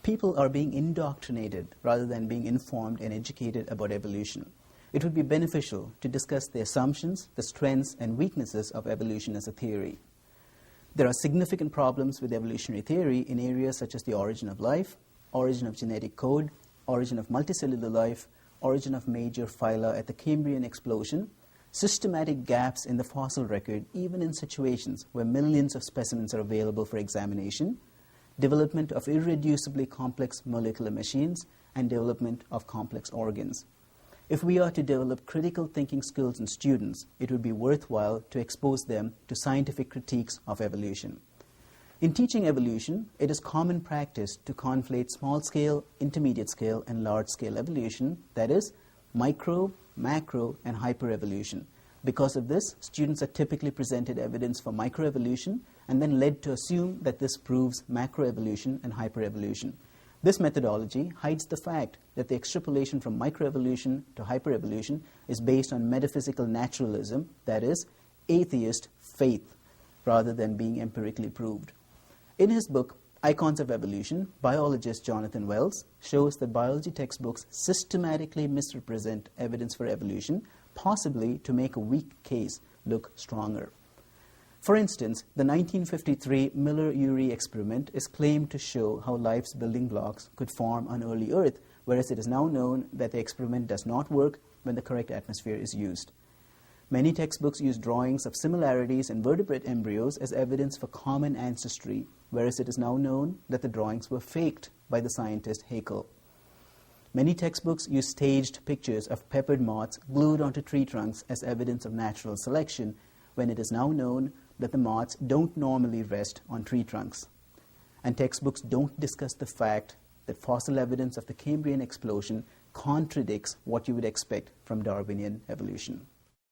People are being indoctrinated rather than being informed and educated about evolution. It would be beneficial to discuss the assumptions, the strengths, and weaknesses of evolution as a theory. There are significant problems with evolutionary theory in areas such as the origin of life, origin of genetic code, origin of multicellular life, origin of major phyla at the Cambrian explosion, systematic gaps in the fossil record even in situations where millions of specimens are available for examination, development of irreducibly complex molecular machines, and development of complex organs. If we are to develop critical thinking skills in students, it would be worthwhile to expose them to scientific critiques of evolution. In teaching evolution, it is common practice to conflate small-scale, intermediate-scale, and large-scale evolution, that is, micro, macro, and hyperevolution. Because of this, students are typically presented evidence for microevolution and then led to assume that this proves macroevolution and hyperevolution. This methodology hides the fact that the extrapolation from microevolution to hyperevolution is based on metaphysical naturalism, that is, atheist faith, rather than being empirically proved. In his book, Icons of Evolution, biologist Jonathan Wells shows that biology textbooks systematically misrepresent evidence for evolution, possibly to make a weak case look stronger. For instance, the 1953 Miller-Urey experiment is claimed to show how life's building blocks could form on early Earth, whereas it is now known that the experiment does not work when the correct atmosphere is used. Many textbooks use drawings of similarities in vertebrate embryos as evidence for common ancestry, whereas it is now known that the drawings were faked by the scientist Haeckel. Many textbooks use staged pictures of peppered moths glued onto tree trunks as evidence of natural selection, when it is now known that the moths don't normally rest on tree trunks. And textbooks don't discuss the fact that fossil evidence of the Cambrian explosion contradicts what you would expect from Darwinian evolution.